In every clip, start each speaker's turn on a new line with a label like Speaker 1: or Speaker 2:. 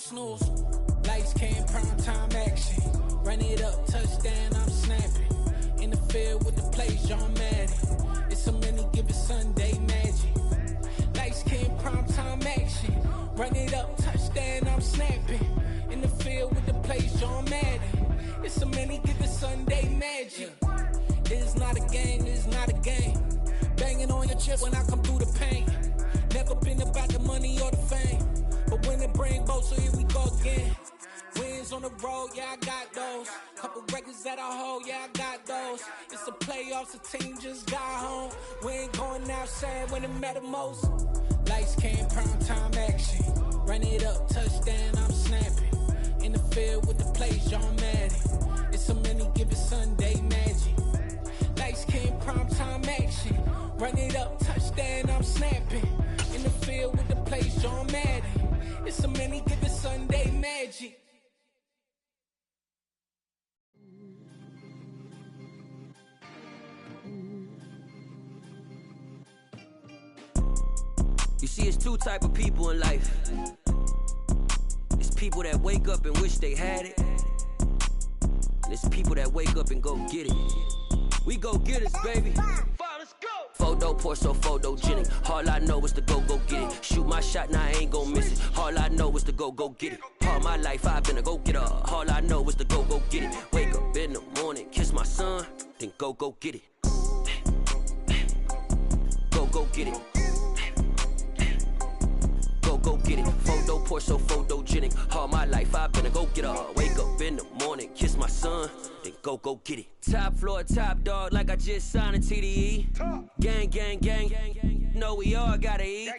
Speaker 1: snooze. Lights came, prime time action. Run it up, touchdown, I'm snapping. In the field with the plays, John Madden. It's a many given Sunday magic. Lights came, prime time action. Run it up, touchdown, I'm snapping. In the field with the plays, John Madden. It's a many given Sunday magic. It's not a game, it's not a game. Banging on your chest when I come through the pain. Never been about the money or the fame. But when it bring both, so here we go again. Wins on the road, yeah, I got those. Couple records that I hold, yeah, I got those. It's the playoffs, the team just got home. We ain't going outside when it matter most. Lights came, prime time action. Run it up, touchdown, I'm snapping. In the field with the plays, John Madden. It's a many given Sunday magic. Lights came, prime time action. Run it up, touchdown, I'm snapping. In the field with the plays, John Madden. It's a many given Sunday magic.
Speaker 2: You see, it's two type of people in life. It's people that wake up and wish they had it. And it's people that wake up and go get it. We go get it, baby. Let's go. Photo pour so photogenic. All I know is to go get it. Shoot my shot, now I ain't gon' miss it. All I know is to go get it. All my life I've been a go-getter. All I know is to go get it. Wake up in the morning, kiss my son, then go get it. Go get it. Go get it. Photo pour so photogenic. All my life I've been a go-getter. Wake up in the morning, kiss my son, then go get it. Top floor, top dog, like I just signed a TDE. Gang, gang, gang, gang, gang. Know we all gotta eat.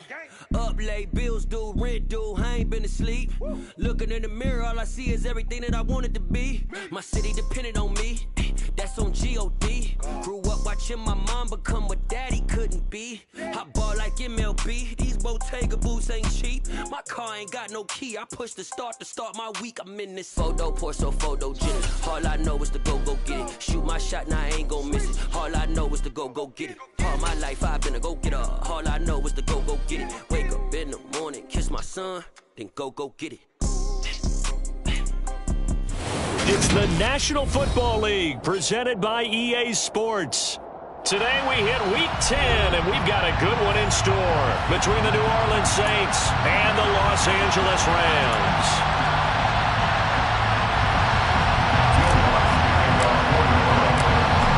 Speaker 2: Up late, bills due, rent due, I ain't been asleep. Looking in the mirror, all I see is everything that I wanted to be. My city depended on me, that's on G.O.D. Grew up watching my mom become what daddy couldn't be. I ball like MLB, these Bottega boots ain't cheap. My car ain't got no key, I push the start to start my week. I'm in this photo pour so photogenic. All I know is to go get it. Shoot my shot, now I ain't gon' miss it. All I know is to go get it. All my life I've been a go-getter. All I know is to go get it. Wake up in the morning, kiss my son, then go get it.
Speaker 3: It's the National Football League presented by EA Sports. Today we hit Week 10, and we've got a good one in store between the New Orleans Saints and the Los Angeles Rams.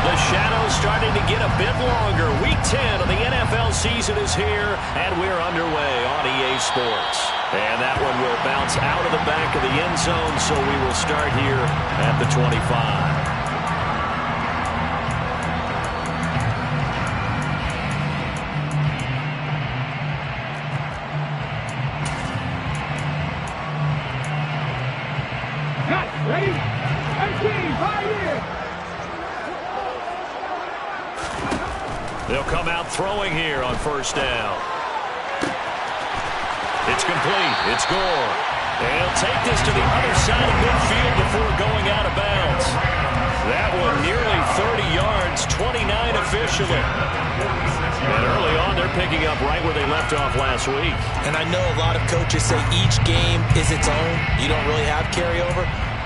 Speaker 3: The shadows starting to get a bit longer. Week 10 of the NFL season is here, and we're underway on EA Sports. And that one will bounce out of the back of the end zone, so we will start here at the 25.
Speaker 4: Ready? And team, right here.
Speaker 3: They'll come out throwing here on first down. It's complete. It's Gore. They'll take this to the other side of midfield before going out of bounds. That one nearly 30 yards, 29 officially. And early on, they're picking up right where they left off last week.
Speaker 5: And I know a lot of coaches say each game is its own. You don't really have carryover.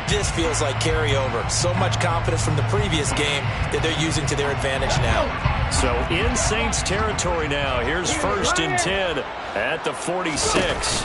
Speaker 5: This feels like carryover. So much confidence from the previous game that they're using to their advantage now.
Speaker 3: So in Saints territory now. Here's 1st and 10 at the 46.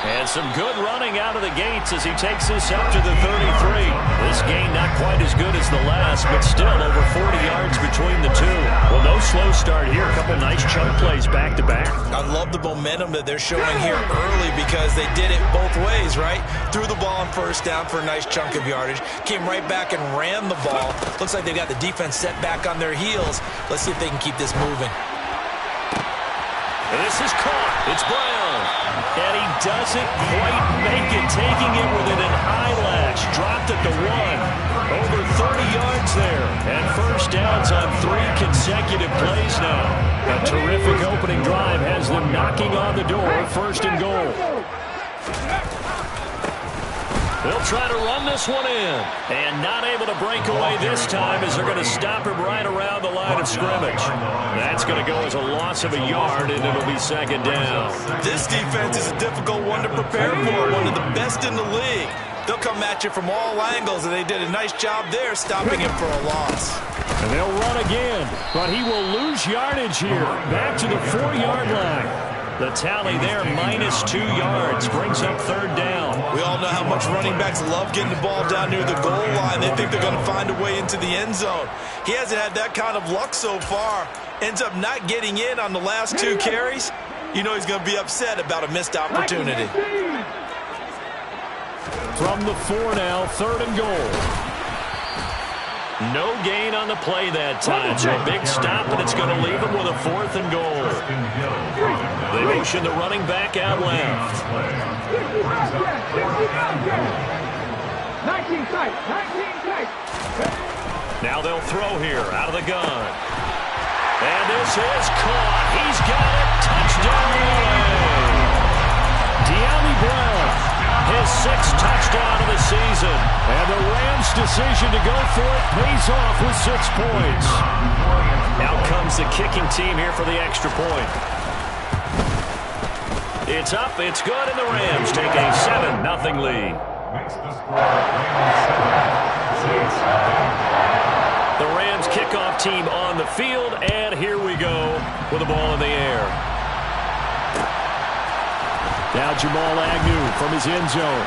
Speaker 3: And some good running out of the gates as he takes this up to the 33. This gain not quite as good as the last, but still over 40 yards between the two. Well, no slow start here. A couple nice chunk plays back-to-back.
Speaker 5: I love the momentum that they're showing here early because they did it both ways, right? Threw the ball on first down for a nice chunk of yardage. Came right back and ran the ball. Looks like they've got the defense set back on their heels. Let's see if they can keep this moving.
Speaker 3: And this is caught. It's Brown. And he doesn't quite make it, taking it within an eyelash. Dropped at the 1. Over 30 yards there. And first downs on 3 consecutive plays now. A terrific opening drive has them knocking on the door. 1st and goal. They'll try to run this one in. And not able to break away this time as they're going to stop him right around the line of scrimmage. That's going to go as a loss of a yard, and it'll be second down.
Speaker 5: This defense is a difficult one to prepare for, one of the best in the league. They'll come at you from all angles, and they did a nice job there stopping him for a loss.
Speaker 3: And they'll run again, but he will lose yardage here. Back to the 4-yard line. The tally there, -2 yards, brings up third down.
Speaker 5: We all know how much running backs love getting the ball down near the goal line. They think they're going to find a way into the end zone. He hasn't had that kind of luck so far. Ends up not getting in on the last 2 carries. You know he's going to be upset about a missed opportunity.
Speaker 3: From the 4 now, 3rd and goal. No gain on the play that time, so a big stop, and it's going to leave him with a 4th and goal. They motion the running back out left.
Speaker 4: 19 tight.
Speaker 3: Now they'll throw here out of the gun. And this is caught. He's got it. Touchdown. De'Ami Brown, his 6th touchdown of the season. And the Rams' decision to go for it pays off with 6 points. Out comes the kicking team here for the extra point. It's up, it's good, and the Rams take a 7-0 lead. The Rams kickoff team on the field, and here we go with the ball in the air. Now Jamal Agnew from his end zone.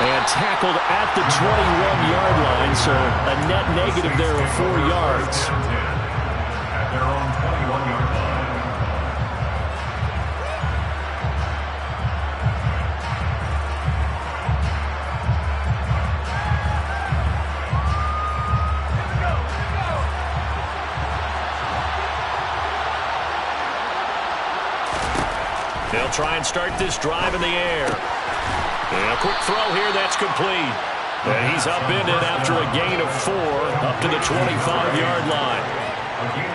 Speaker 3: And tackled at the 21-yard line, so a net negative there of 4 yards.
Speaker 6: At their own 21-yard line.
Speaker 3: They'll try and start this drive in the air. And a quick throw here, that's complete. And he's upended after a gain of 4 up to the 25-yard line.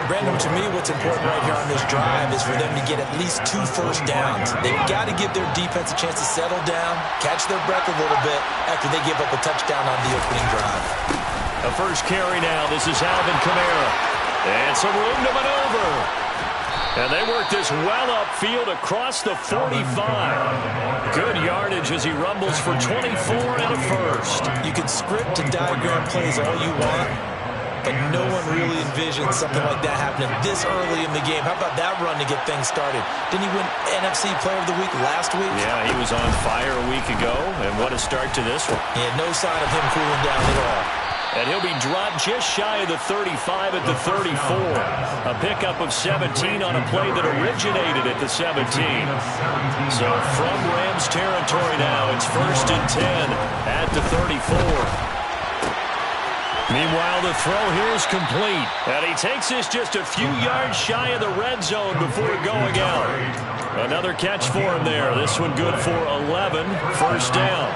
Speaker 5: Brandon, to me, what's important right here on this drive is for them to get at least 2 first downs. They've got to give their defense a chance to settle down, catch their breath a little bit after they give up a touchdown on the opening drive.
Speaker 3: A first carry now. This is Alvin Kamara. And some room to maneuver. And they work this well upfield across the 45. Good yardage as he rumbles for 24 and a first.
Speaker 5: You can script and diagram plays all you want, but no one really envisioned something like that happening this early in the game. How about that run to get things started? Didn't he win NFC Player of the Week last week?
Speaker 3: Yeah, he was on fire a week ago, and what a start to this one.
Speaker 5: He had no sign of him cooling down at all.
Speaker 3: And he'll be dropped just shy of the 35 at the 34. A pickup of 17 on a play that originated at the 17. So from Rams territory now, it's 1st and 10 at the 34. Meanwhile, the throw here is complete. And he takes this just a few yards shy of the red zone before going out. Another catch for him there. This one good for 11. First down.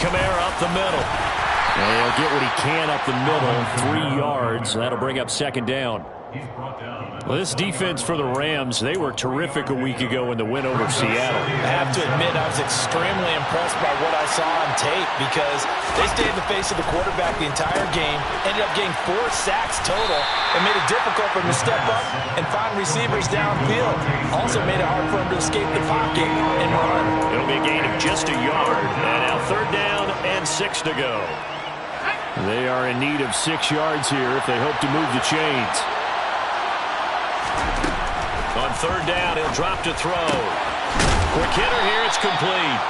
Speaker 3: Kamara up the middle. And he'll get what he can up the middle. 3 yards. That'll bring up second down. Well, this defense for the Rams, they were terrific a week ago in the win over Seattle.
Speaker 5: I have to admit, I was extremely impressed by what I saw on tape because they stayed in the face of the quarterback the entire game, ended up getting 4 sacks total, and made it difficult for him to step up and find receivers downfield. Also made it hard for him to escape the pocket and run.
Speaker 3: It'll be a gain of just a yard. And now third down and 6 to go. They are in need of 6 yards here if they hope to move the chains. On third down, he'll drop to throw. Quick hitter here, it's complete.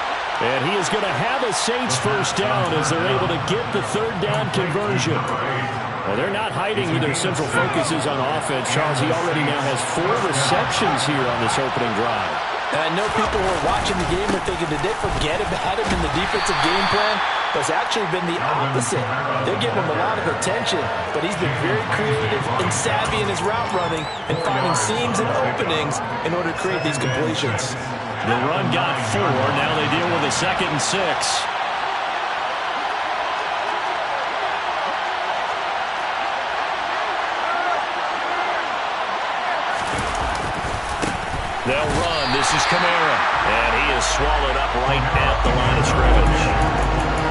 Speaker 3: And he is going to have a Saints first down as they're able to get the third down conversion. Well, they're not hiding who their central focus is on offense. Charles, he already now has 4 receptions here on this opening drive.
Speaker 5: And I know people who are watching the game are thinking, did they forget about him in the defensive game plan? But it's actually been the opposite. They're giving him a lot of attention, but he's been very creative and savvy in his route running and finding seams and openings in order to create these completions.
Speaker 3: The run got 4. Now they deal with a 2nd and 6. They'll run. This is Kamara. And he is swallowed up right at the line of scrimmage.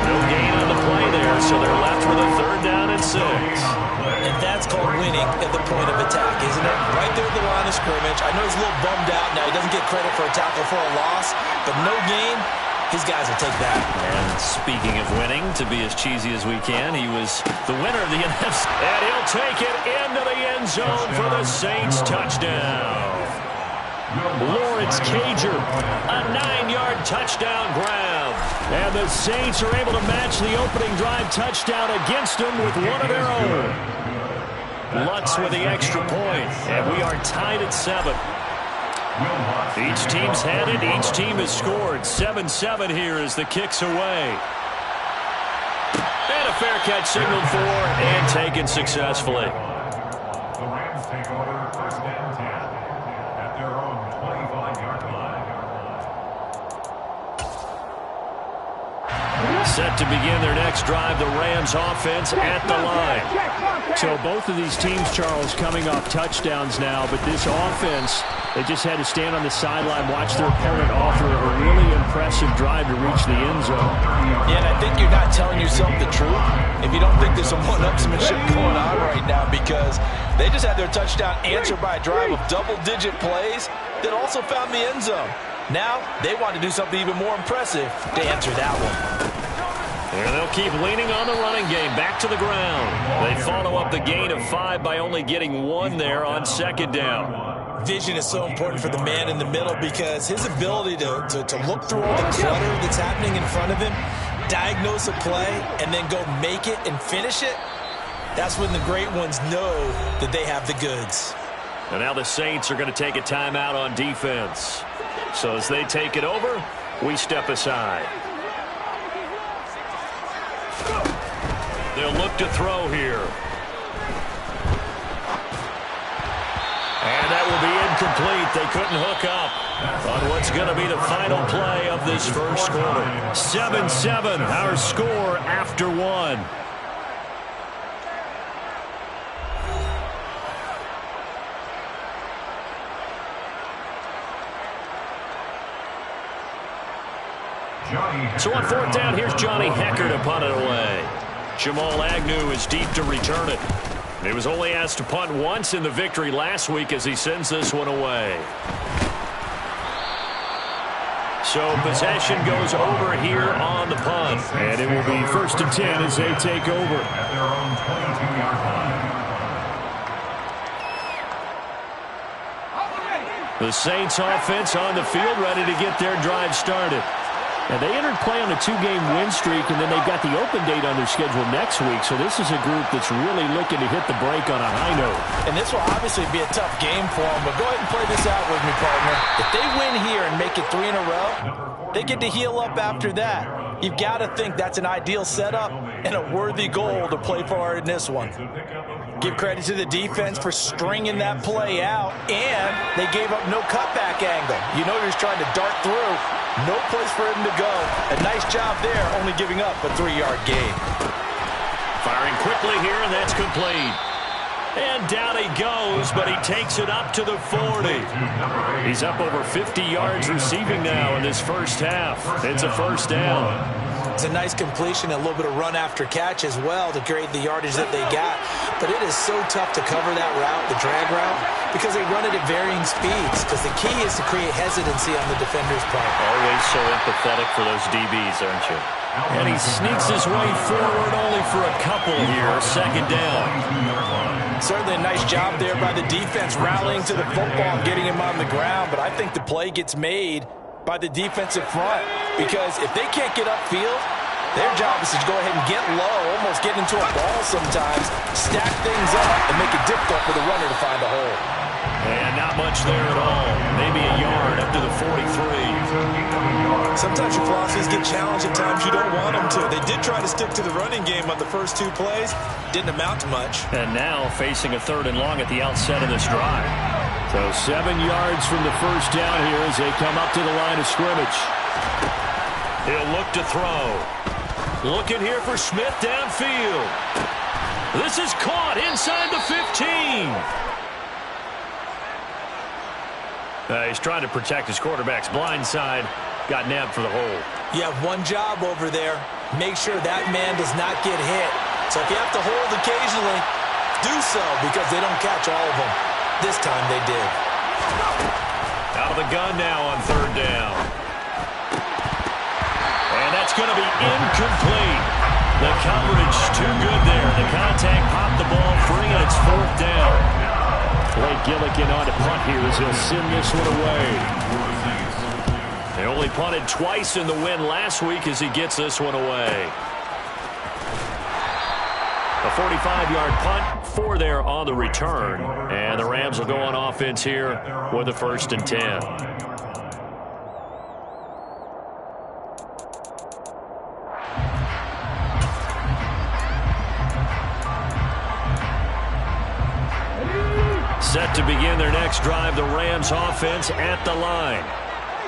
Speaker 3: No gain on the play there, so they're left with a 3rd down and 6.
Speaker 5: And that's called winning at the point of attack, isn't it? Right there at the line of scrimmage. I know he's a little bummed out now. He doesn't get credit for a tackle for a loss, but no gain. His guys will take that.
Speaker 3: And speaking of winning, to be as cheesy as we can, he was the winner of the NFC. And he'll take it into the end zone for the Saints touchdown. Lawrence Cager, a 9-yard touchdown grab. And the Saints are able to match the opening drive touchdown against them with one of their own. Lutz with the extra point, and we are tied at 7. Each team's had it. Each team has scored. 7-7 here as the kick's away. And a fair catch signaled for and taken successfully.
Speaker 6: The Rams take over 1st and 10 at their own 25-yard line.
Speaker 3: Set to begin their next drive, the Rams offense at the line.
Speaker 7: So both of these teams, Charles, coming off touchdowns now, but this offense, they just had to stand on the sideline, watch their opponent offer a really impressive drive to reach the end zone.
Speaker 5: Yeah, and I think you're not telling yourself the truth if you don't think there's some one-upsmanship going on right now, because they just had their touchdown answered by a drive of double-digit plays that also found the end zone. Now they want to do something even more impressive to answer that one.
Speaker 3: And they'll keep leaning on the running game. Back to the ground. They follow up the gain of 5 by only getting 1 there on 2nd down.
Speaker 5: Vision is so important for the man in the middle, because his ability to look through all the clutter that's happening in front of him, diagnose a play, and then go make it and finish it, that's when the great ones know that they have the goods.
Speaker 3: And now the Saints are going to take a timeout on defense. So as they take it over, we step aside. They'll look to throw here. And that will be incomplete. They couldn't hook up on what's going to be the final play of this first quarter. 7-7, our score after 1. So on 4th down, here's Johnny Hekker to punt it away. Jamal Agnew is deep to return it. He was only asked to punt once in the victory last week as he sends this one away. So possession goes over here on the punt.
Speaker 7: And it will be 1st and 10 as they take over.
Speaker 6: At their own 22-yard line.
Speaker 3: The Saints offense on the field, ready to get their drive started.
Speaker 7: And they entered play on a 2-game win streak, and then they've got the open date on their schedule next week. So this is a group that's really looking to hit the break on a high note.
Speaker 5: And this will obviously be a tough game for them, but go ahead and play this out with me, partner. If they win here and make it 3 in a row, they get to heal up after that. You've got to think that's an ideal setup and a worthy goal to play for in this one. Give credit to the defense for stringing that play out, and they gave up no cutback angle. You know, he's trying to dart through. No place for him to go. A nice job there, only giving up a 3-yard gain.
Speaker 3: Firing quickly here, and that's complete. And down he goes, but he takes it up to the 40. He's up over 50 yards receiving now in this first half. It's a 1st down.
Speaker 5: It's a nice completion, a little bit of run after catch as well to create the yardage that they got. But it is so tough to cover that route, the drag route, because they run it at varying speeds. Because the key is to create hesitancy on the defender's part.
Speaker 3: Always so empathetic for those DBs, aren't you? And he sneaks his way forward only for a couple here. 2nd down.
Speaker 5: Certainly a nice job there by the defense rallying to the football and getting him on the ground. But I think the play gets made by the defensive front, because if they can't get upfield, their job is to go ahead and get low, almost get into a ball sometimes, stack things up, and make it difficult for the runner to find a hole.
Speaker 3: And not much there at all. Maybe a yard up to the 43.
Speaker 5: Sometimes your philosophies get challenged at times you don't want them to. They did try to stick to the running game on the first 2 plays. Didn't amount to much.
Speaker 3: And now facing a 3rd and long at the outset of this drive.
Speaker 7: So 7 yards from the 1st down here as they come up to the line of scrimmage.
Speaker 3: He'll look to throw. Looking here for Smith downfield. This is caught inside the 15.
Speaker 7: He's trying to protect his quarterback's blind side. Got nabbed for the hole.
Speaker 5: You have one job over there. Make sure that man does not get hit. So if you have to hold occasionally, do so because they don't catch all of them. This time they did.
Speaker 7: Out of the gun now on third down. And that's going to be incomplete. The coverage too good there. The contact popped the ball free, and it's fourth down. Blake Gillikin on to punt here as he'll send this one away. They only punted twice in the win last week as he gets this one away. A 45-yard punt, 4 there on the return. And the Rams will go on offense here with a 1st and 10. Set to begin their next drive, the Rams offense at the line.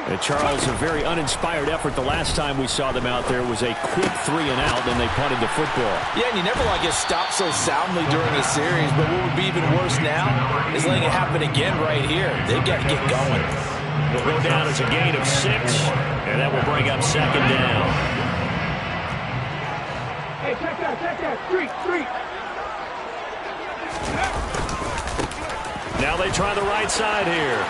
Speaker 7: And Charles, a very uninspired effort the last time we saw them out there was a quick 3 and out, and they punted the football.
Speaker 5: Yeah, and you never want to get stopped so soundly during a series, but what would be even worse now is letting it happen again right here. They've got to get going.
Speaker 7: It'll go down as a gain of 6, and that will bring up 2nd down.
Speaker 4: Hey, check that, street.
Speaker 7: Now they try the right side here.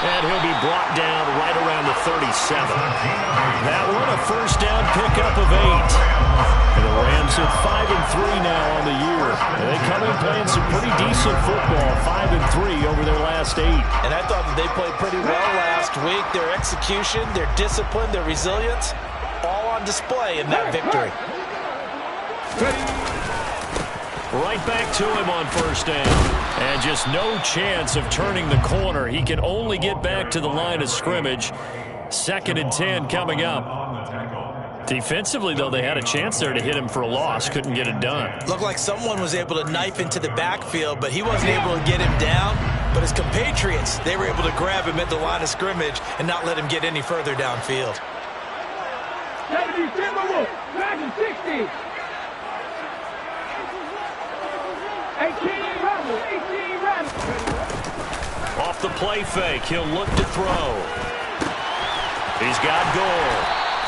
Speaker 7: And he'll be brought down right around the 37. That one a 1st down pickup of 8. And the Rams at 5-3 now on the year. And they come in playing some pretty decent football, 5-3 over their last 8.
Speaker 5: And I thought that they played pretty well last week. Their execution, their discipline, their resilience, all on display in that victory.
Speaker 7: Right back to him on 1st down. And just no chance of turning the corner. He can only get back to the line of scrimmage. 2nd and 10 coming up. Defensively, though, they had a chance there to hit him for a loss. Couldn't get it done.
Speaker 5: Looked like someone was able to knife into the backfield, but he wasn't able to get him down. But his compatriots, they were able to grab him at the line of scrimmage and not let him get any further downfield.
Speaker 4: 70 Timberwolves, Dragon 60. 18 Rebels.
Speaker 7: Off the play fake, he'll look to throw. He's got goal.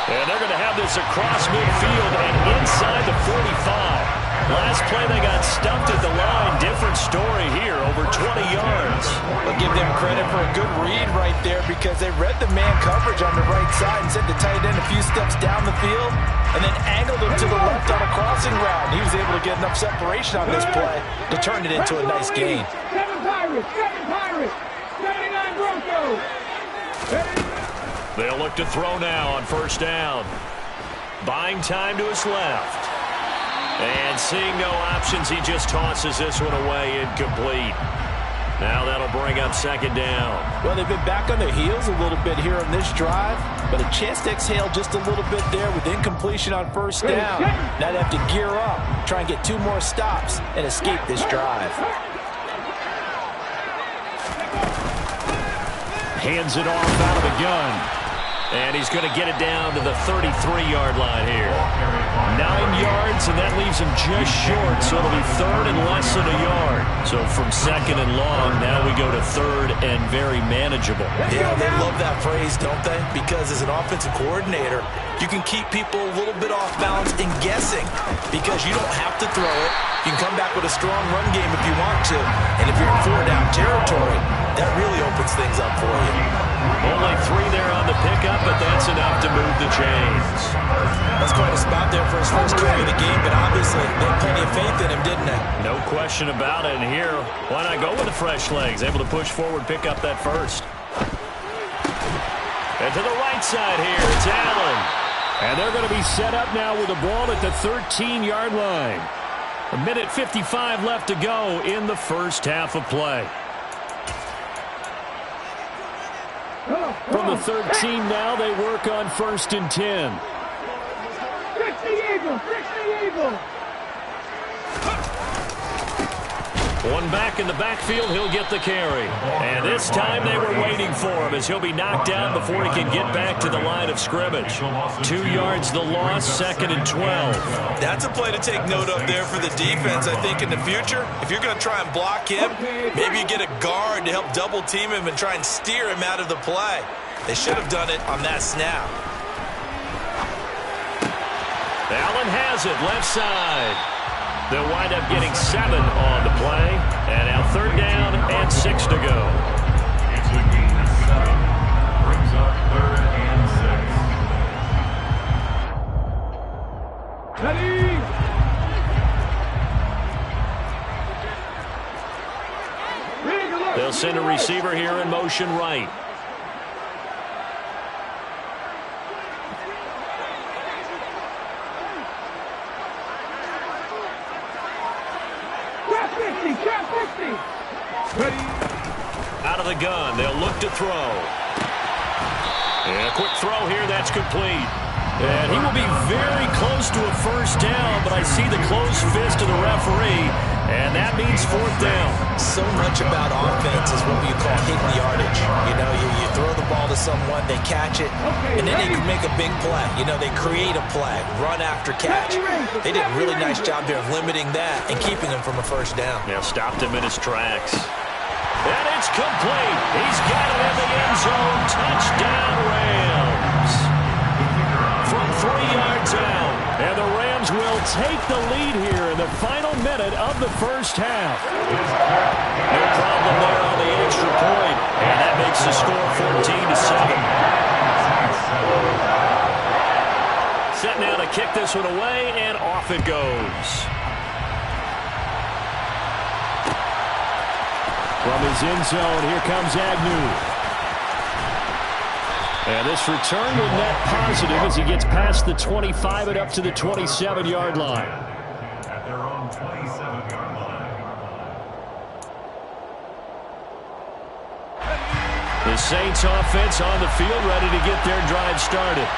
Speaker 7: And they're going to have this across midfield and inside the 45. Last play they got stumped at the line. Different story here, over 20 yards.
Speaker 5: I'll give them credit for a good read right there because they read the man coverage on the right side and sent the tight end a few steps down the field and then angled him to the left on a crossing route. He was able to get enough separation on this play to turn it into a nice gain.
Speaker 4: 7 Pirates, 79 Broncos.
Speaker 7: They'll look to throw now on 1st down. Buying time to his left. And seeing no options, he just tosses this one away incomplete. Now that'll bring up 2nd down.
Speaker 5: Well, they've been back on their heels a little bit here on this drive, but a chance to exhale just a little bit there with incompletion on 1st down. Now they have to gear up, try and get 2 more stops, and escape this drive.
Speaker 7: Hands it off out of the gun. And he's going to get it down to the 33-yard line here. 9 yards, and that leaves him just short, so it'll be 3rd and less than a yard. So from 2nd and long, now we go to 3rd and very manageable.
Speaker 5: Yeah, they love that phrase, don't they? Because as an offensive coordinator, you can keep people a little bit off balance and guessing because you don't have to throw it. You can come back with a strong run game if you want to. And if you're in 4-down territory, that really opens things up for you.
Speaker 7: Only 3 there on the pickup, but that's enough to move the chains.
Speaker 5: That's quite a spot there for his first carry of the game, but obviously they had plenty of faith in him, didn't they?
Speaker 7: No question about it. And here, why not go with the fresh legs? Able to push forward, pick up that first. And to the right side here, it's Allen. And they're going to be set up now with the ball at the 13-yard line. 1:55 left to go in the first half of play. From the 13 now, they work on 1st and 10.
Speaker 4: 60 Eagles, 60 Eagles.
Speaker 7: One back in the backfield, he'll get the carry. And this time they were waiting for him as he'll be knocked down before he can get back to the line of scrimmage. 2 yards the loss, 2nd and 12.
Speaker 5: That's a play to take note of there for the defense. I think in the future, if you're going to try and block him, maybe you get a guard to help double team him and try and steer him out of the play. They should have done it on that snap.
Speaker 7: Allen has it, left side. They'll wind up getting 7 on the play. And now 3rd down and 6 to go.
Speaker 6: It's a gain of 7. Brings up 3rd and 6.
Speaker 4: Ready?
Speaker 7: They'll send a receiver here in motion right. Out of the gun, they'll look to throw. And a quick throw here, that's complete. And he will be very close to a first down, but I see the closed fist of the referee, and that means 4th down.
Speaker 5: So much about offense is what we call hitting the yardage. You know, you throw the ball to someone, they catch it, and then they can make a big play. You know, they create a play, run after catch. They did a really nice job there of limiting that and keeping him from a first down.
Speaker 7: Yeah, stopped him in his tracks. And it's complete. He's got it in the end zone. Touchdown, Rams. From 3 yards out. And the Rams will take the lead here in the final minute of the first half. No problem there on the extra point. And that makes the score 14-7. Set now to kick this one away, and off it goes. From his end zone, here comes Agnew. And this return will net positive as he gets past the 25 and up to the 27-yard line.
Speaker 6: At their own 27-yard line.
Speaker 7: The Saints offense on the field ready to get their drive started.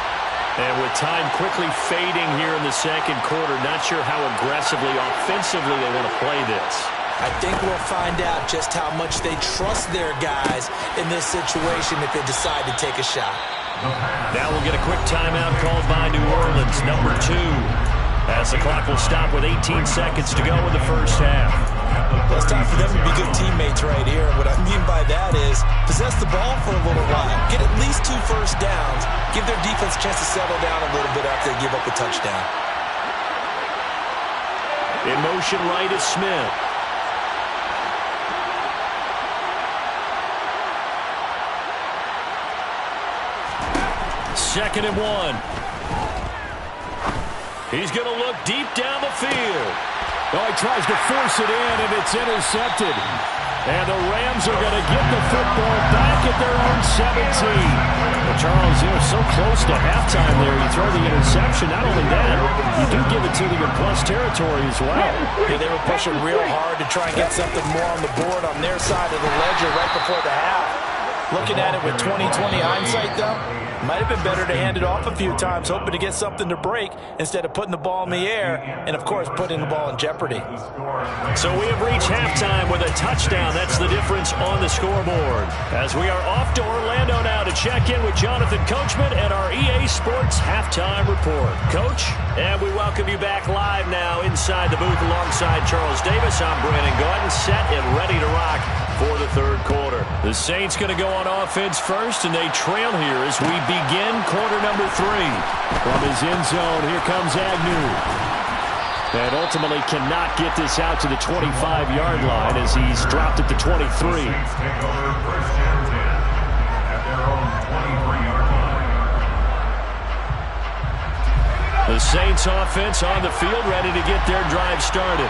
Speaker 7: And with time quickly fading here in the second quarter, not sure how aggressively, offensively they want to play this.
Speaker 5: I think we'll find out just how much they trust their guys in this situation if they decide to take a shot.
Speaker 7: Now we'll get a quick timeout called by New Orleans, number 2. As the clock will stop with 18 seconds to go in the first half.
Speaker 5: Well, it's time for them to be good teammates right here. What I mean by that is possess the ball for a little while. Get at least 2 first downs. Give their defense a chance to settle down a little bit after they give up a touchdown.
Speaker 7: In motion right is Smith. Second and 1. He's going to look deep down the field. Oh, he tries to force it in, and it's intercepted. And the Rams are going to get the football back at their own 17. Well, Charles, you're so close to halftime there. You throw the interception. Not only that, you do give it to them in plus territory as well.
Speaker 5: Yeah, they were pushing real hard to try and get something more on the board on their side of the ledger right before the half. Looking at it with 20/20 hindsight, though, might have been better to hand it off a few times, hoping to get something to break instead of putting the ball in the air and, of course, putting the ball in jeopardy.
Speaker 7: So we have reached halftime with a touchdown. That's the difference on the scoreboard. As we are off to Orlando now to check in with Jonathan Coachman and our EA Sports Halftime Report. Coach, and we welcome you back live now inside the booth alongside Charles Davis. I'm Brandon Gordon, set and ready to rock for the third quarter. The Saints going to go on offense first, and they trail here as we begin quarter number 3. From his end zone, here comes Agnew. And ultimately cannot get this out to the 25-yard line as he's dropped at the 23.
Speaker 6: Saints take over first and 10 at their own 23-yard line.
Speaker 7: The Saints offense on the field ready to get their drive started.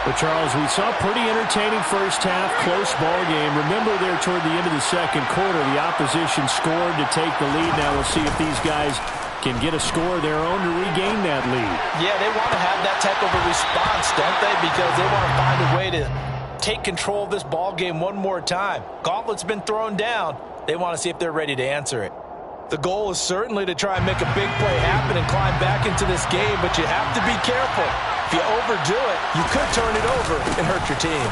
Speaker 7: But, Charles, we saw a pretty entertaining first half, close ball game. Remember there toward the end of the second quarter, the opposition scored to take the lead. Now we'll see if these guys can get a score of their own to regain that lead.
Speaker 5: Yeah, they want to have that type of a response, don't they? Because they want to find a way to take control of this ball game one more time. Gauntlet's been thrown down. They want to see if they're ready to answer it. The goal is certainly to try and make a big play happen and climb back into this game, but you have to be careful. If you overdo it, you could turn it over and hurt your team.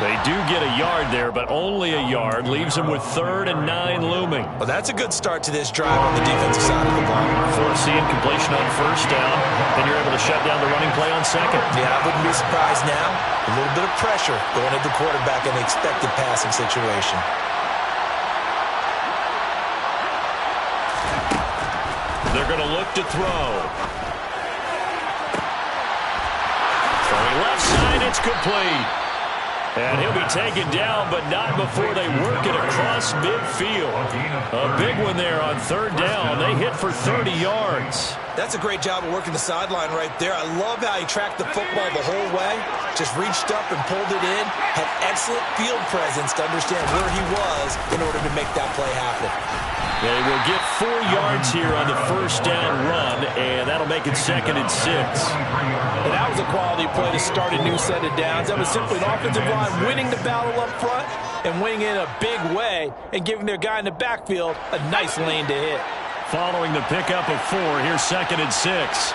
Speaker 3: They do get a yard there, but only a yard. Leaves them with 3rd and 9 looming.
Speaker 5: Well, that's a good start to this drive on the defensive side of the ball.
Speaker 3: Force the incompletion on 1st down, then you're able to shut down the running play on 2nd.
Speaker 5: Yeah, I wouldn't be surprised now. A little bit of pressure going at the quarterback in the expected passing situation.
Speaker 3: They're going to look to throw. Throwing left side, it's complete. And he'll be taken down, but not before they work it across midfield. A big one there on 3rd down. They hit for 30 yards.
Speaker 5: That's a great job of working the sideline right there. I love how he tracked the football the whole way. Just reached up and pulled it in. Had excellent field presence to understand where he was in order to make that play happen.
Speaker 3: They will get 4 yards here on the 1st down run, and that'll make it 2nd and 6.
Speaker 5: And that was a quality play to start a new set of downs. That was simply an offensive line winning the battle up front and winning in a big way and giving their guy in the backfield a nice lane to hit.
Speaker 3: Following the pickup of 4, here's 2nd and 6.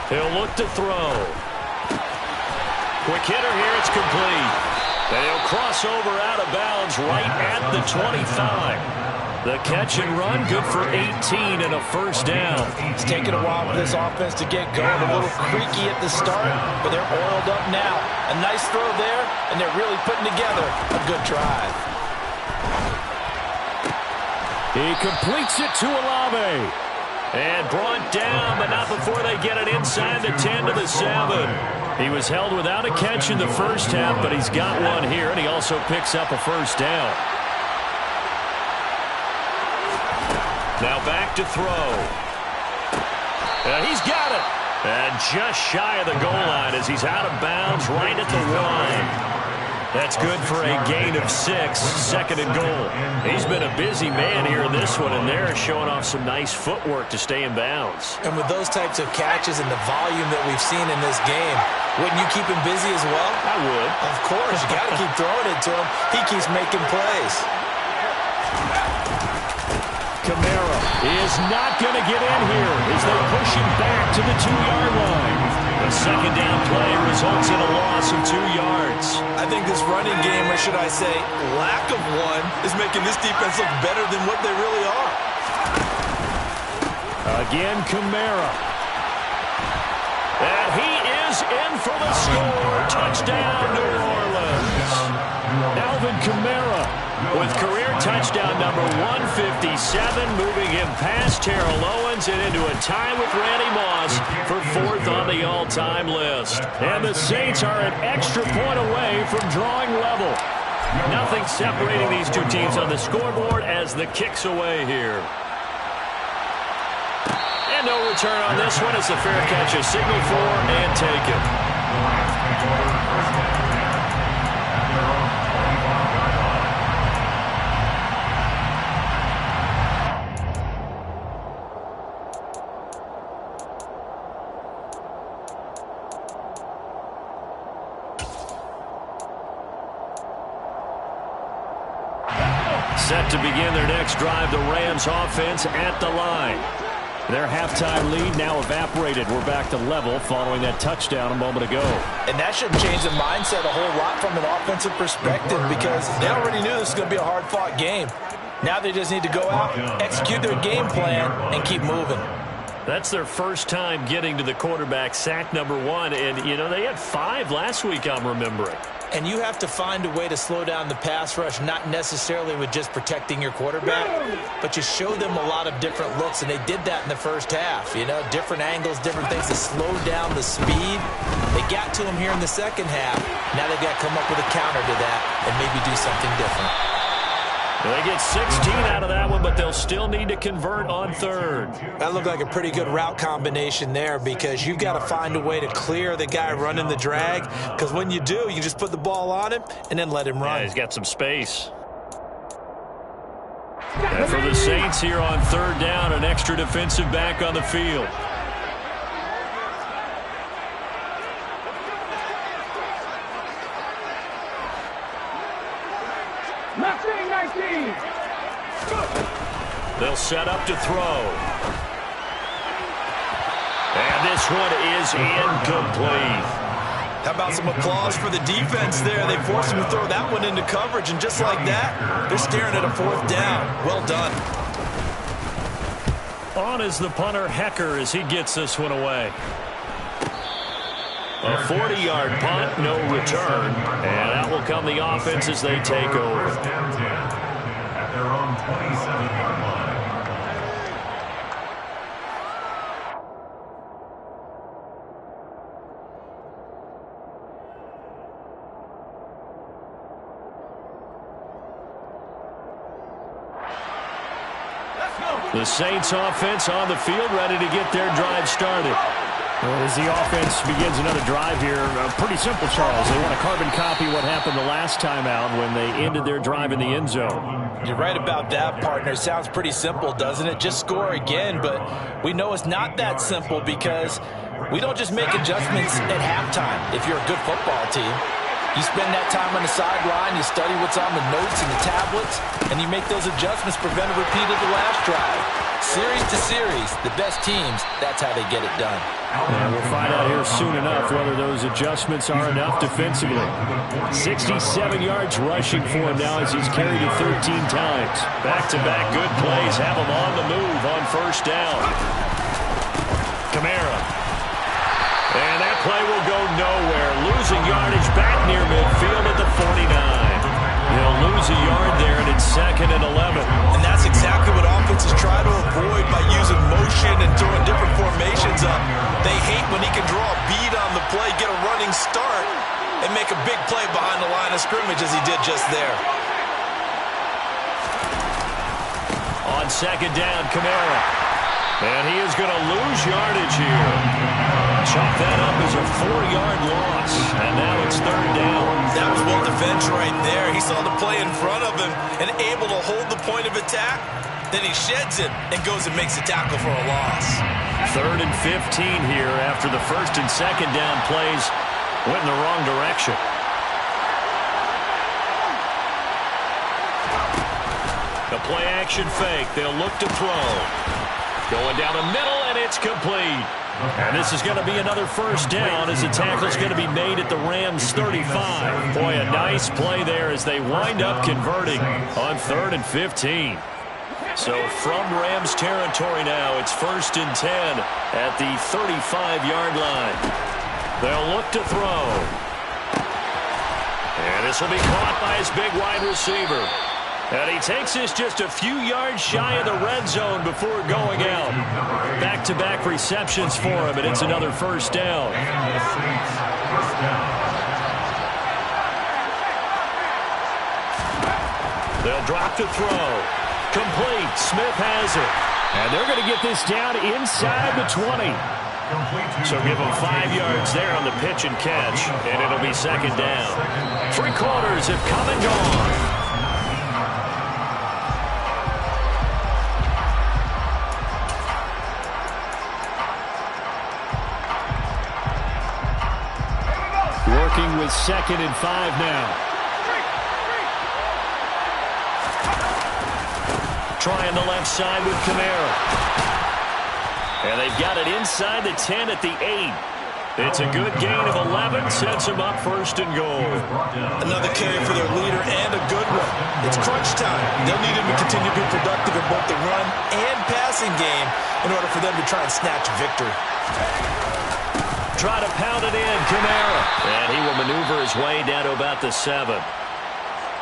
Speaker 3: He'll look to throw. Quick hitter here, it's complete. And he'll cross over out of bounds right at the 25. The catch and run, good for 18 and a 1st down.
Speaker 5: It's taken a while for this offense to get going. A little creaky at the start, but they're oiled up now. A nice throw there, and they're really putting together a good drive.
Speaker 3: He completes it to Olave. And brought down, but not before they get it inside the 10 to the 7. He was held without a catch in the 1st half, but he's got one here, and he also picks up a 1st down. Now back to throw. And he's got it. And just shy of the goal line as he's out of bounds right at the line. That's good for a gain of 6, 2nd and goal. He's been a busy man here in this one, and they're showing off some nice footwork to stay in bounds.
Speaker 5: And with those types of catches and the volume that we've seen in this game, wouldn't you keep him busy as well?
Speaker 3: I would.
Speaker 5: Of course, you got to keep throwing it to him. He keeps making plays.
Speaker 3: Kamara is not going to get in here as they push him back to the 2-yard line. The 2nd down play results in a loss of 2 yards.
Speaker 5: I think this running game, or should I say lack of one, is making this defense look better than what they really are.
Speaker 3: Again, Kamara. And he is in for the score. Touchdown, New Orleans. Alvin Kamara with career touchdown number 157, moving him past Terrell Owens and into a tie with Randy Moss for 4th on the all-time list. And the Saints are an extra point away from drawing level. Nothing separating these two teams on the scoreboard as the kick's away here. And no return on this one. It's a fair catch, a signal for and taken. Set to begin their next drive, the Rams offense at the line. Their halftime lead now evaporated. We're back to level following that touchdown a moment ago.
Speaker 5: And that shouldn't change the mindset a whole lot from an offensive perspective because they already knew this was going to be a hard-fought game. Now they just need to go out, execute their game plan, and keep moving.
Speaker 3: That's their first time getting to the quarterback, sack number 1. And, you know, they had 5 last week, I'm remembering.
Speaker 5: And you have to find a way to slow down the pass rush, not necessarily with just protecting your quarterback, but you show them a lot of different looks, and they did that in the 1st half. You know, different angles, different things to slow down the speed. They got to him here in the 2nd half. Now they've got to come up with a counter to that and maybe do something different.
Speaker 3: They get 16 out of that one, but they'll still need to convert on 3rd.
Speaker 5: That looked like a pretty good route combination there because you've got to find a way to clear the guy running the drag because when you do, you just put the ball on him and then let him run.
Speaker 3: Yeah, he's got some space. And for the Saints here on 3rd down, an extra defensive back on the field. They'll set up to throw. And this one is incomplete.
Speaker 5: How about some applause for the defense there? They forced him to throw that one into coverage, and just like that, they're staring at a 4th down. Well done.
Speaker 3: On is the punter, Hecker, as he gets this one away. A 40-yard punt, no return. And out will come the offense as they take over.
Speaker 6: First down 10 at their own 27-yard line.
Speaker 3: The Saints offense on the field, ready to get their drive started.
Speaker 7: Well, as the offense begins another drive here, pretty simple, Charles. They want to carbon copy what happened the last time out when they ended their drive in the end zone.
Speaker 5: You're right about that, partner. Sounds pretty simple, doesn't it? Just score again, but we know it's not that simple because we don't just make adjustments at halftime if you're a good football team. You spend that time on the sideline, you study what's on the notes and the tablets, and you make those adjustments, prevent a repeat of the last drive. Series to series, the best teams, that's how they get it done.
Speaker 7: And we'll find out here soon enough whether those adjustments are enough defensively. 67 yards rushing for him now as he's carried it 13 times.
Speaker 3: Back-to-back good plays have him on the move on first down. Kamara. And that play will go nowhere. Losing yardage back near midfield at the 49. He'll lose a yard there, and it's 2nd and 11.
Speaker 5: And that's exactly what offenses try to avoid by using motion and throwing different formations up. They hate when he can draw a bead on the play, get a running start, and make a big play behind the line of scrimmage as he did just there.
Speaker 3: On 2nd down, Kamara. And he is going to lose yardage here. Chalk that up as a 4-yard loss. And now it's 3rd down.
Speaker 5: That was well defense right there. He saw the play in front of him and able to hold the point of attack. Then he sheds it and goes and makes a tackle for a loss.
Speaker 3: 3rd and 15 here after the 1st and 2nd down plays went in the wrong direction. The play action fake. They'll look to throw. Going down the middle, and it's complete. And this is going to be another 1st down as the tackle's going to be made at the Rams' 35. Boy, a nice play there as they wind up converting on 3rd and 15. So from Rams territory now, it's 1st and 10 at the 35-yard line. They'll look to throw. And this will be caught by his big wide receiver. And he takes this just a few yards shy of the red zone before going out. Back-to-back receptions for him, and it's another 1st down. They'll drop to throw. Complete. Smith has it. And they're going to get this down inside the 20. So give them 5 yards there on the pitch and catch, and it'll be 2nd down. 3 quarters have come and gone. Working with 2nd and 5 now. Trying the left side with Kamara. And they've got it inside the 10 at the 8. It's a good gain of 11. Sets them up 1st and goal.
Speaker 5: Another carry for their leader and a good one. It's crunch time. They'll need him to continue to be productive in both the run and passing game in order for them to try and snatch victory.
Speaker 3: Try to pound it in, Kamara. And he will maneuver his way down to about the 7.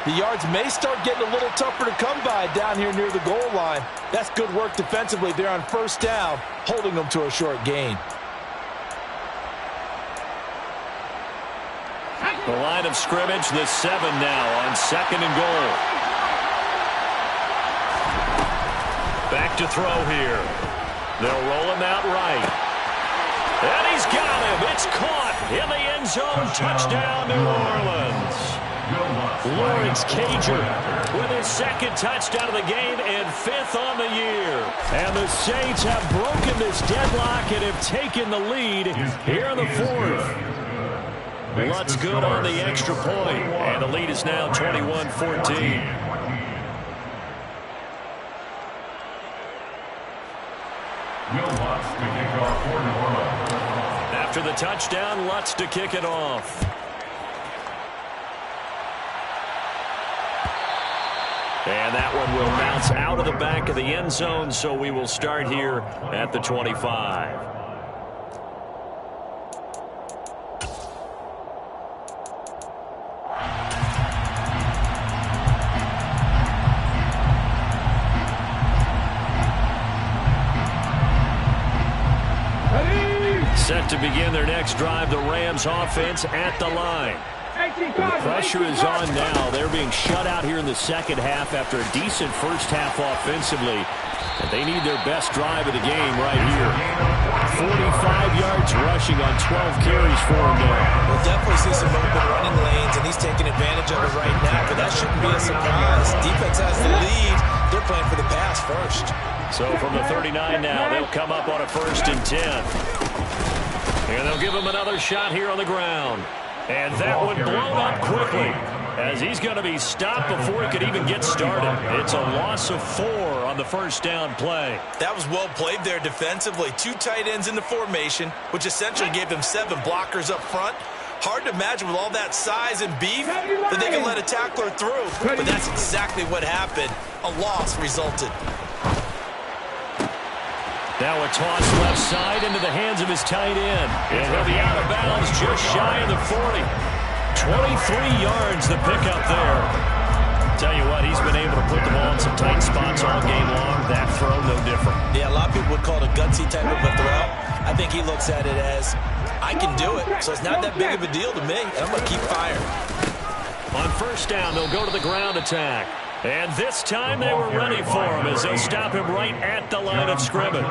Speaker 5: The yards may start getting a little tougher to come by down here near the goal line. That's good work defensively there on 1st down, holding them to a short gain.
Speaker 3: The line of scrimmage, the 7 now on 2nd and goal. Back to throw here. They'll roll him out right. And he's got him. It's caught in the end zone. Touchdown, New Orleans. Lawrence Cager with his 2nd touchdown of the game and 5th on the year. And the Saints have broken this deadlock and have taken the lead here in the 4th. Lutz good on the extra point, and the lead is now 21-14.
Speaker 7: After the touchdown, Lutz to kick it off. And that one will bounce out of the back of the end zone, so we will start here at the 25. Set to begin their next drive, the Rams offense at the line. The pressure is on now. They're being shut out here in the second half after a decent first half offensively. And they need their best drive of the game right here. 45 yards rushing on 12 carries for him there.
Speaker 5: We'll definitely see some open running lanes, and he's taking advantage of it right now, but that shouldn't be a surprise. Defense has the lead. They're playing for the pass first.
Speaker 7: So from the 39 now, they'll come up on a 1st and 10. And they'll give him another shot here on the ground. And that one blown up quickly as he's going to be stopped before he could even get started. It's a loss of 4 on the first down play.
Speaker 5: That was well played there defensively. 2 tight ends in the formation, which essentially gave them 7 blockers up front. Hard to imagine with all that size and beef that they can let a tackler through. But that's exactly what happened. A loss resulted.
Speaker 7: Now a toss left side into the hands of his tight end. And he'll be out of bounds just shy of the 40. 23 yards the pickup there. Tell you what, he's been able to put the ball in some tight spots all game long. That throw, no different.
Speaker 5: Yeah, a lot of people would call it a gutsy type of a throw. I think he looks at it as, I can do it. So it's not that big of a deal to me. And I'm going to keep firing.
Speaker 7: On first down, they'll go to the ground attack. And this time they were ready for him as they'll stop him right at the line of scrimmage.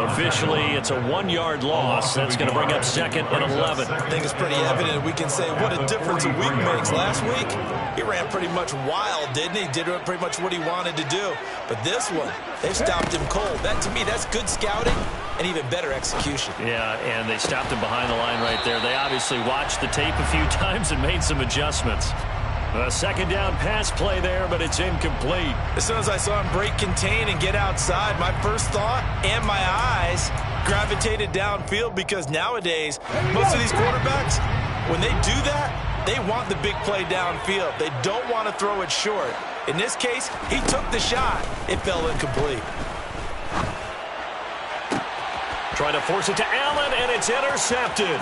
Speaker 7: Officially, it's a 1-yard loss. That's going to bring up 2nd and 11.
Speaker 5: I think it's pretty evident. We can say what a difference a week makes. Last week, he ran pretty much wild, didn't he? Did pretty much what he wanted to do. But this one, they've stopped him cold. That, to me, that's good scouting and even better execution.
Speaker 7: Yeah, and they stopped him behind the line right there. They obviously watched the tape a few times and made some adjustments. A 2nd down pass play there, but it's incomplete.
Speaker 5: As soon as I saw him break contain and get outside, my first thought and my eyes gravitated downfield because nowadays, most of these quarterbacks, when they do that, they want the big play downfield. They don't want to throw it short. In this case, he took the shot. It fell incomplete.
Speaker 7: Trying to force it to Allen, and it's intercepted.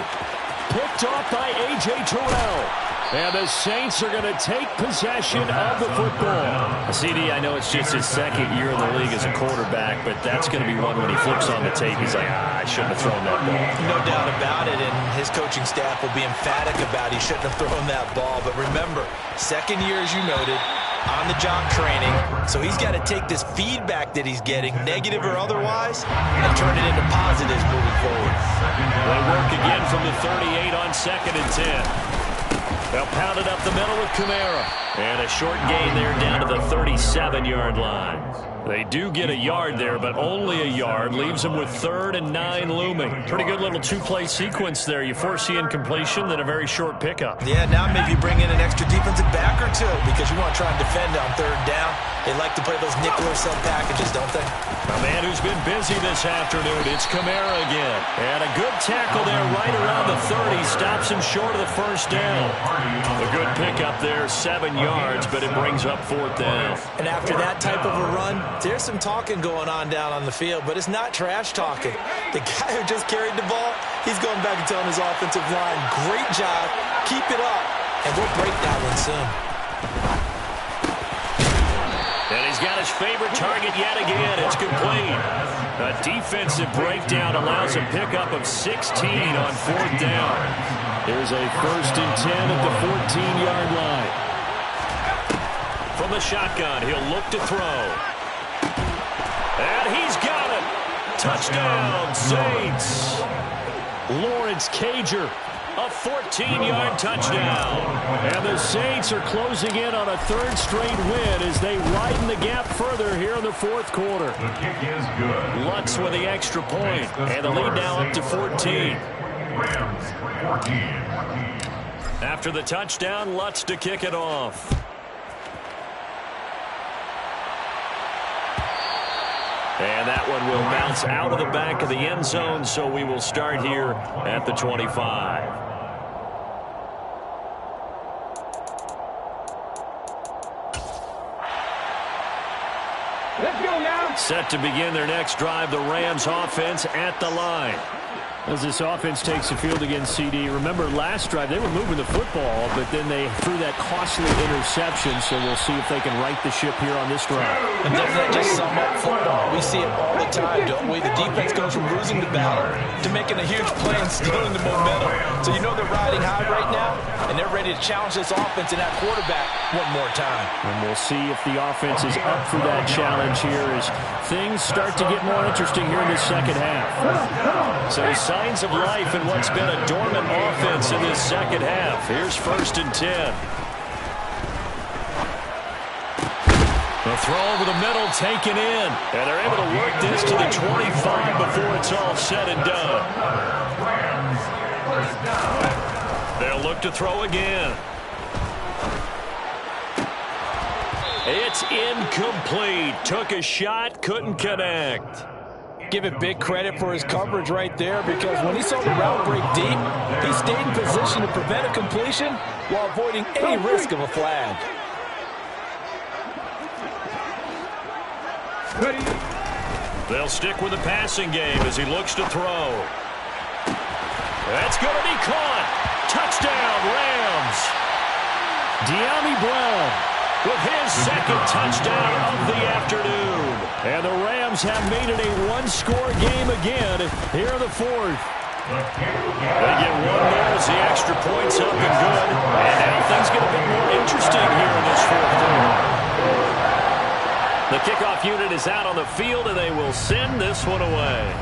Speaker 7: Picked off by A.J. Terrell. And the Saints are going to take possession of the football. CD, I know it's just his 2nd year in the league as a quarterback, but that's going to be one when he flips on the tape. He's like, I shouldn't have thrown that ball.
Speaker 5: No doubt about it, and his coaching staff will be emphatic about he shouldn't have thrown that ball. But remember, 2nd year, as you noted, on-the-job training. So he's got to take this feedback that he's getting, negative or otherwise, and turn it into positives moving forward.
Speaker 7: They work again from the 38 on 2nd and 10. They'll pound it up the middle with Kamara. And a short gain there down to the 37-yard line. They do get a yard there, but only a yard. Leaves them with 3rd and 9 looming. Pretty good little 2-play sequence there. You force the incompletion, then a very short pickup.
Speaker 5: Yeah, now maybe bring in an extra defensive back or 2 because you want to try and defend on 3rd down. They like to play those nickel or sub packages, don't they?
Speaker 7: A man who's been busy this afternoon, it's Kamara again. And a good tackle there right around the 30. Stops him short of the 1st down. A good pickup there, 7 yards, but it brings up 4th down.
Speaker 5: And after that type of a run, there's some talking going on down on the field, but it's not trash talking. The guy who just carried the ball, he's going back and telling his offensive line, great job, keep it up, and we'll break that one soon.
Speaker 7: And he's got his favorite target yet again. It's complete. A defensive breakdown allows a pickup of 16 on 4th down. Here's a 1st and 10 at the 14-yard line. From the shotgun, he'll look to throw. And he's got it. Touchdown, Saints. Lawrence Cager. A 14-yard touchdown. And the Saints are closing in on a 3rd straight win as they widen the gap further here in the 4th quarter.
Speaker 6: The kick is good.
Speaker 7: Lutz with the extra point. And the lead now up to 14.
Speaker 6: Rams 14.
Speaker 7: After the touchdown, Lutz to kick it off. And
Speaker 3: And that one will bounce out of the back of the end zone, so we will start here at the 25.
Speaker 4: Let's go now.
Speaker 3: Set to begin their next drive, the Rams offense at the line.
Speaker 7: As this offense takes the field against CD, remember last drive they were moving the football, but then they threw that costly interception, so we'll see if they can right the ship here on this drive.
Speaker 5: And doesn't that just sum up football? We see it all the time, don't we? The defense goes from losing the battle to making a huge play and stealing the momentum. So you know they're riding high right now, and they're ready to challenge this offense and that quarterback one more time.
Speaker 7: And we'll see if the offense is up for that challenge here as things start to get more interesting here in the second half.
Speaker 3: So signs of life in what's been a dormant offense in this second half. Here's 1st and 10. The throw over the middle taken in. And they're able to work this to the 25 before it's all said and done. They'll look to throw again. It's incomplete. Took a shot, couldn't connect.
Speaker 5: Give it big credit for his coverage right there, because when he saw the route break deep, he stayed in position to prevent a completion while avoiding any risk of a flag.
Speaker 3: They'll stick with the passing game as he looks to throw. That's going to be caught. Touchdown, Rams.
Speaker 7: Dyami Brown
Speaker 3: with his second touchdown of the afternoon.
Speaker 7: And the Rams have made it a one-score game again here in the 4th.
Speaker 3: They get one more as the extra point's up and good. And now things get a bit more interesting here in this 4th quarter. The kickoff unit is out on the field, and they will send this one away.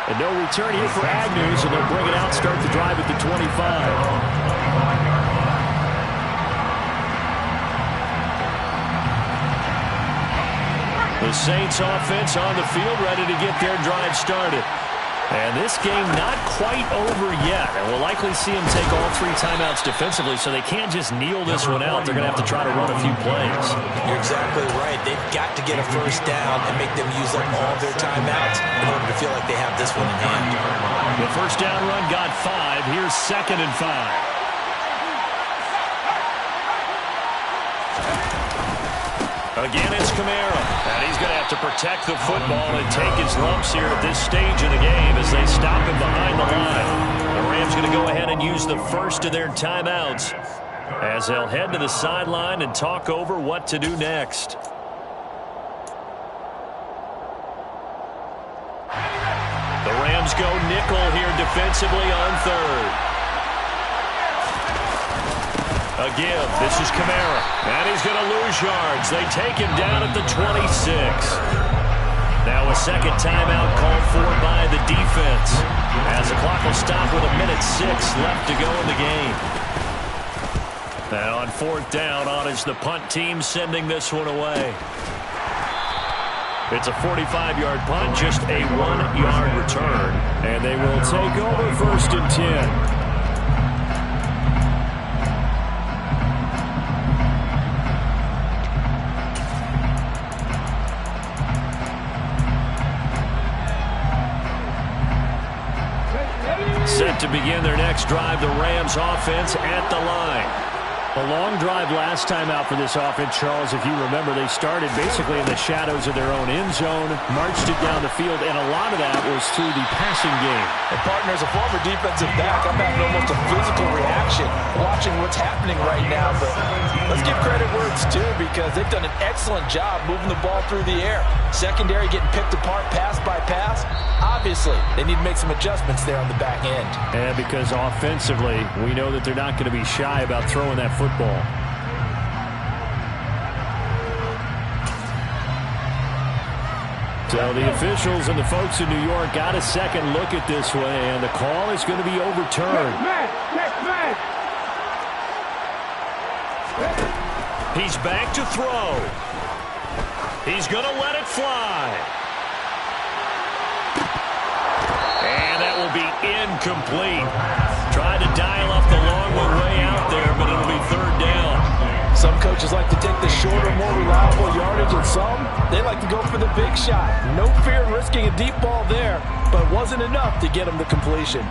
Speaker 7: And no return here for Agnew, so they'll bring it out, start the drive at the 25.
Speaker 3: The Saints offense on the field, ready to get their drive started.
Speaker 7: And this game not quite over yet. And we'll likely see them take all 3 timeouts defensively, so they can't just kneel this one out. They're going to have to try to run a few plays.
Speaker 5: You're exactly right. They've got to get a first down and make them use up all their timeouts in order to feel like they have this one in hand.
Speaker 3: The first down run got 5. Here's 2nd and 5. Again, it's Kamara. And he's going to have to protect the football and take his lumps here at this stage of the game as they stop him behind the line. The Rams going to go ahead and use the first of their timeouts as they'll head to the sideline and talk over what to do next. The Rams go nickel here defensively on 3rd. Again, this is Kamara, and he's going to lose yards. They take him down at the 26. Now a second timeout called for by the defense, as the clock will stop with 1:06 left to go in the game. Now on 4th down, on is the punt team sending this one away. It's a 45-yard punt, just a 1-yard return, and they will take over 1st and 10. Set to begin their next drive, the Rams offense at the line.
Speaker 7: A long drive last time out for this offense, Charles. If you remember, they started basically in the shadows of their own end zone, marched it down the field, and a lot of that was through the passing game.
Speaker 5: And partner, as a former defensive back, I'm having almost a physical reaction watching what's happening right now. But let's give credit where it's due, because they've done an excellent job moving the ball through the air. Secondary getting picked apart pass by pass. Obviously, they need to make some adjustments there on the back end.
Speaker 7: And because offensively, we know that they're not going to be shy about throwing that football. So the officials and the folks in New York got a second look at this one, and the call is going to be overturned.
Speaker 4: Next man.
Speaker 3: He's back to throw. He's going to let it fly. And that will be incomplete. Tried to dial up the long one way out there, but it'll be 3rd down.
Speaker 5: Some coaches like to take the shorter, more reliable yardage, and some, they like to go for the big shot. No fear in risking a deep ball there, but it wasn't enough to get them to completion.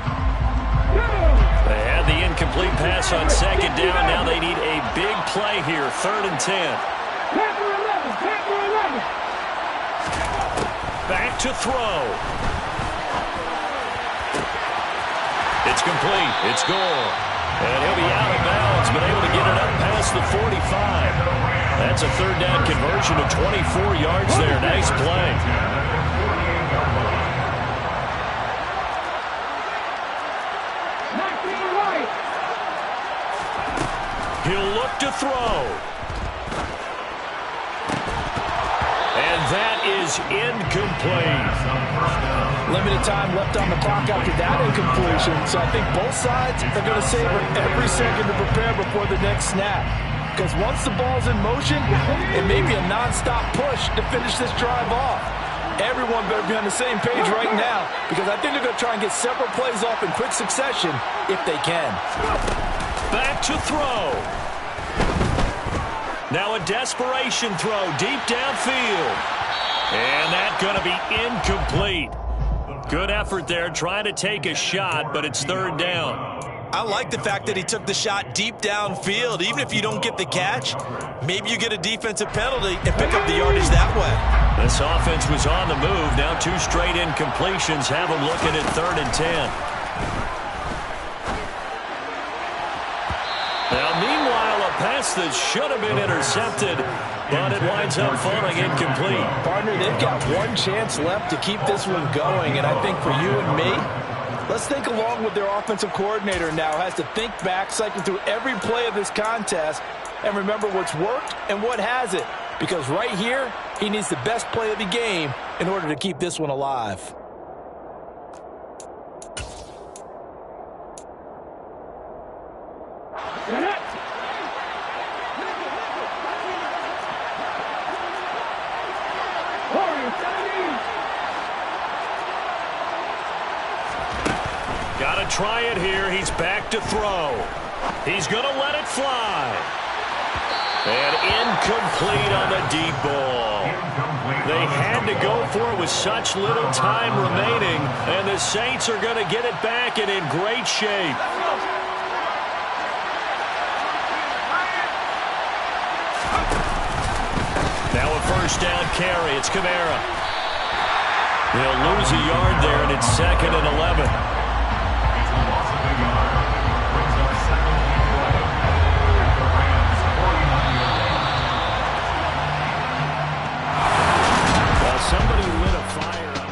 Speaker 3: They had the incomplete pass on second down. Now they need a big play here, 3rd and 10. Back to throw. It's complete. It's Gore. And he'll be out of bounds, but able to get it up past the 45. That's a 3rd down conversion of 24 yards there. Nice play. He'll look to throw. And that is incomplete.
Speaker 5: Limited time left on the clock after that incompletion, so I think both sides are going to savor every second to prepare before the next snap. Because once the ball's in motion, it may be a non-stop push to finish this drive off. Everyone better be on the same page right now, because I think they're going to try and get several plays off in quick succession if they can.
Speaker 3: Back to throw. Now a desperation throw deep downfield. And that's going to be incomplete. Good effort there trying to take a shot, but it's 3rd down.
Speaker 5: I like the fact that he took the shot deep downfield. Even if you don't get the catch, maybe you get a defensive penalty and pick up the yardage that way.
Speaker 3: This offense was on the move. Now 2 straight incompletions have them looking at 3rd and 10. Now, meanwhile, a pass that should have been intercepted, but it winds up falling incomplete.
Speaker 5: Partner, they've got one chance left to keep this one going, and I think for you and me, let's think along with their offensive coordinator now, has to think back, cycle through every play of this contest, and remember what's worked and what hasn't. Because right here, he needs the best play of the game in order to keep this one alive.
Speaker 3: Got to try it here. He's back to throw. He's going to let it fly. And incomplete on the deep ball. They had to go for it with such little time remaining, and the Saints are going to get it back and in great shape. Now a 1st down carry. It's Kamara. They'll lose a yard there, and it's 2nd and 11. Somebody lit a fire up.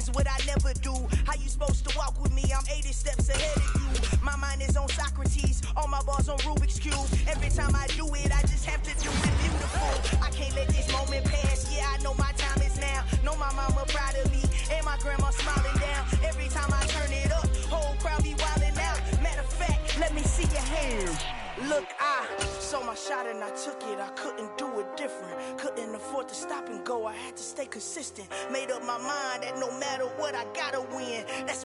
Speaker 8: is what I never do. How you supposed to walk with me? I'm 80 steps ahead of you. My mind is on Socrates, all my bars on Rubik's Cube. Every time I do it, I just have to do it beautiful. I can't let this moment pass. Yeah, I know my time is now. Know my mama proud of me, and my grandma smiling down. Every time I turn it up, whole crowd be wildin' out. Matter of fact, let me see your hands. Look, I saw my shot and I took it. I couldn't do it different. Couldn't afford to stop and go. I had to stay consistent. Made up my mind that no matter what, I gotta win. That's